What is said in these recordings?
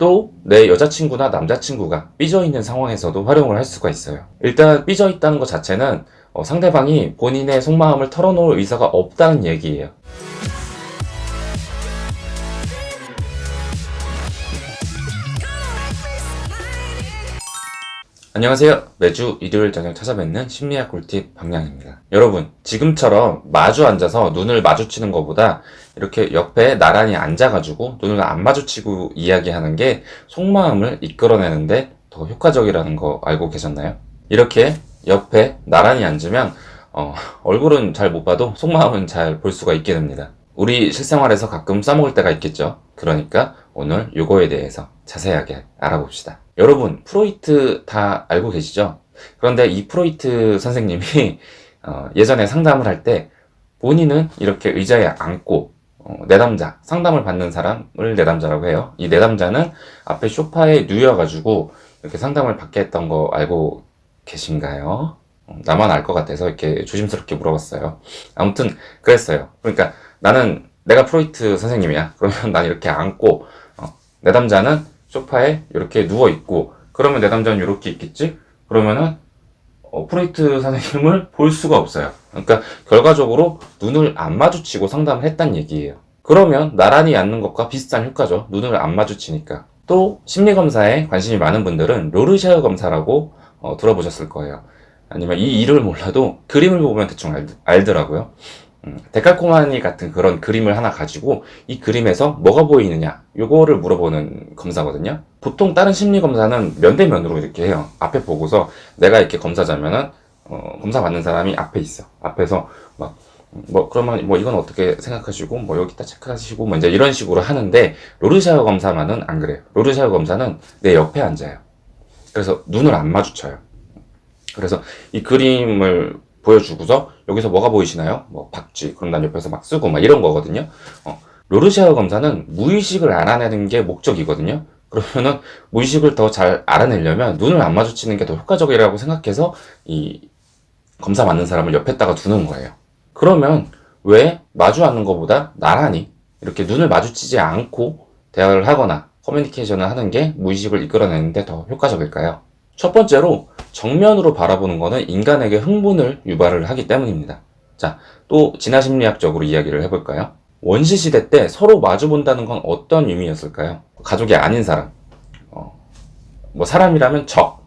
또 내 여자친구나 남자친구가 삐져있는 상황에서도 활용을 할 수가 있어요. 일단 삐져있다는 것 자체는 상대방이 본인의 속마음을 털어놓을 의사가 없다는 얘기예요. 안녕하세요. 매주 일요일 저녁 찾아뵙는 심리학 꿀팁 박량입니다. 여러분, 지금처럼 마주 앉아서 눈을 마주치는 것보다 이렇게 옆에 나란히 앉아가지고 눈을 안 마주치고 이야기하는 게 속마음을 이끌어내는데 더 효과적이라는 거 알고 계셨나요? 이렇게 옆에 나란히 앉으면 얼굴은 잘 못 봐도 속마음은 잘 볼 수가 있게 됩니다. 우리 실생활에서 가끔 써먹을 때가 있겠죠. 그러니까 오늘 요거에 대해서 자세하게 알아봅시다. 여러분, 프로이트 다 알고 계시죠? 그런데 이 프로이트 선생님이 예전에 상담을 할 때 본인은 이렇게 의자에 앉고 내담자, 상담을 받는 사람을 내담자라고 해요. 이 내담자는 앞에 소파에 누워가지고 이렇게 상담을 받게 했던 거 알고 계신가요? 나만 알 것 같아서 이렇게 조심스럽게 물어봤어요. 아무튼 그랬어요. 그러니까 나는 내가 프로이트 선생님이야. 그러면 난 이렇게 앉고 내담자는 소파에 이렇게 누워있고, 그러면 내담자는 이렇게 있겠지? 그러면은 프로이트 선생님을 볼 수가 없어요. 그러니까 결과적으로 눈을 안 마주치고 상담을 했단 얘기예요. 그러면 나란히 앉는 것과 비슷한 효과죠. 눈을 안 마주치니까. 또 심리검사에 관심이 많은 분들은 로르샤흐 검사라고 들어보셨을 거예요. 아니면 이 이름을 몰라도 그림을 보면 대충 알더라고요. 데칼코마니 같은 그런 그림을 하나 가지고 이 그림에서 뭐가 보이느냐, 요거를 물어보는 검사거든요. 보통 다른 심리 검사는 면대면으로 이렇게 해요. 앞에 보고서 내가 이렇게 검사자면은 검사 받는 사람이 앞에 있어. 앞에서 그러면 이건 어떻게 생각하시고 여기다 체크하시고 이제 이런 식으로 하는데, 로르샤흐 검사만은 안 그래요. 로르샤흐 검사는 내 옆에 앉아요. 그래서 눈을 안 마주쳐요. 그래서 이 그림을 보여주고서 여기서 뭐가 보이시나요? 박쥐. 그럼 난 옆에서 막 쓰고 이런 거거든요. 로르샤흐 검사는 무의식을 알아내는 게 목적이거든요. 그러면은 무의식을 더 잘 알아내려면 눈을 안 마주치는 게 더 효과적이라고 생각해서 이 검사 받는 사람을 옆에다가 두는 거예요. 그러면 왜 마주 앉는 것보다 나란히 이렇게 눈을 마주치지 않고 대화를 하거나 커뮤니케이션을 하는 게 무의식을 이끌어내는데 더 효과적일까요? 첫 번째로 정면으로 바라보는 것은 인간에게 흥분을 유발을 하기 때문입니다. 자, 또 진화심리학적으로 이야기를 해볼까요? 원시시대 때 서로 마주본다는 건 어떤 의미였을까요? 가족이 아닌 사람, 사람이라면 적,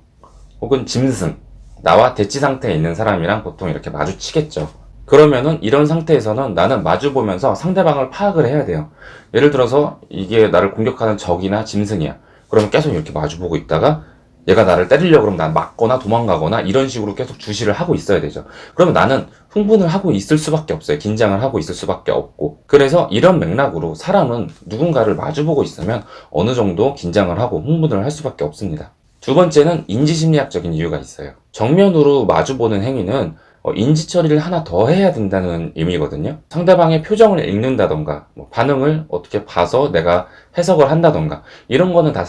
혹은 짐승, 나와 대치 상태에 있는 사람이랑 보통 이렇게 마주치겠죠. 그러면은 이런 상태에서는 나는 마주보면서 상대방을 파악을 해야 돼요. 예를 들어서 이게 나를 공격하는 적이나 짐승이야. 그러면 계속 이렇게 마주보고 있다가 얘가 나를 때리려고 그러면 난 맞거나 도망가거나 이런 식으로 계속 주시를 하고 있어야 되죠. 그러면 나는 흥분을 하고 있을 수밖에 없어요. 긴장을 하고 있을 수밖에 없고. 그래서 이런 맥락으로 사람은 누군가를 마주보고 있으면 어느 정도 긴장을 하고 흥분을 할 수밖에 없습니다. 두 번째는 인지심리학적인 이유가 있어요. 정면으로 마주보는 행위는 인지 처리를 하나 더 해야 된다는 의미거든요. 상대방의 표정을 읽는다던가 반응을 어떻게 봐서 내가 해석을 한다던가 이런 거는 다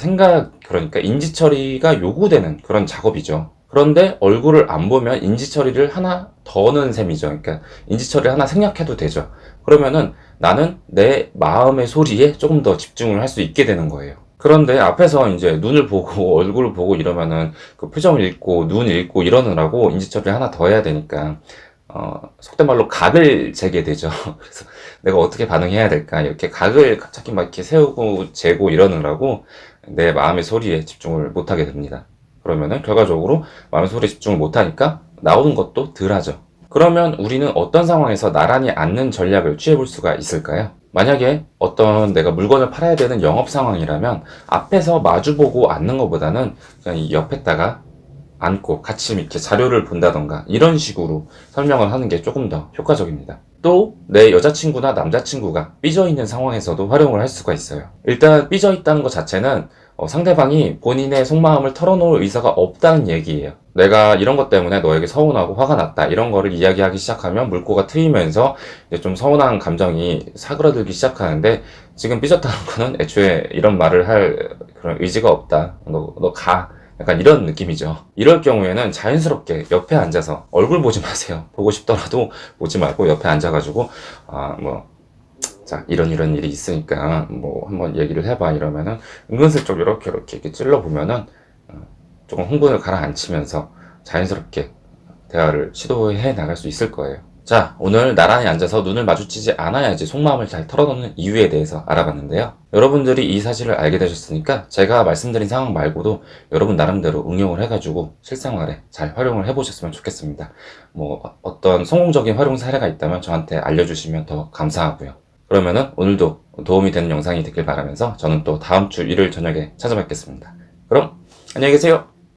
그러니까 인지 처리가 요구되는 그런 작업이죠. 그런데 얼굴을 안 보면 인지 처리를 하나 더 넣은 셈이죠. 그러니까 인지 처리를 하나 생략해도 되죠. 그러면은 나는 내 마음의 소리에 조금 더 집중을 할 수 있게 되는 거예요. 그런데 앞에서 이제 눈을 보고 얼굴을 보고 이러면은 그 표정을 읽고 눈 읽고 이러느라고 인지처리를 하나 더 해야 되니까 속된 말로 각을 재게 되죠. 그래서 내가 어떻게 반응해야 될까, 이렇게 각을 갑자기 이렇게 세우고 재고 이러느라고 내 마음의 소리에 집중을 못하게 됩니다. 그러면은 결과적으로 마음의 소리에 집중을 못하니까 나오는 것도 덜하죠. 그러면 우리는 어떤 상황에서 나란히 앉는 전략을 취해볼 수가 있을까요? 만약에 어떤 내가 물건을 팔아야 되는 영업 상황이라면 앞에서 마주보고 앉는 것보다는 그냥 이 옆에다가 앉고 같이 이렇게 자료를 본다던가 이런 식으로 설명을 하는 게 조금 더 효과적입니다. 또 내 여자친구나 남자친구가 삐져있는 상황에서도 활용을 할 수가 있어요. 일단 삐져있다는 것 자체는 상대방이 본인의 속마음을 털어놓을 의사가 없다는 얘기예요. 내가 이런 것 때문에 너에게 서운하고 화가 났다, 이런 거를 이야기하기 시작하면 물꼬가 트이면서 이제 좀 서운한 감정이 사그라들기 시작하는데, 지금 삐졌다는 거는 애초에 이런 말을 할 그런 의지가 없다, 너 가, 약간 이런 느낌이죠. 이럴 경우에는 자연스럽게 옆에 앉아서, 얼굴 보지 마세요. 보고 싶더라도 보지 말고 옆에 앉아가지고 자, 이런 일이 있으니까 뭐 한번 얘기를 해봐 이러면은 은근슬쩍 이렇게 찔러보면은 조금 흥분을 가라앉히면서 자연스럽게 대화를 시도해 나갈 수 있을 거예요. 자, 오늘 나란히 앉아서 눈을 마주치지 않아야지 속마음을 잘 털어놓는 이유에 대해서 알아봤는데요. 여러분들이 이 사실을 알게 되셨으니까 제가 말씀드린 상황 말고도 여러분 나름대로 응용을 해가지고 실생활에 잘 활용을 해보셨으면 좋겠습니다. 뭐 어떤 성공적인 활용 사례가 있다면 저한테 알려주시면 더 감사하고요. 그러면은 오늘도 도움이 되는 영상이 되길 바라면서 저는 또 다음 주 일요일 저녁에 찾아뵙겠습니다. 그럼 안녕히 계세요.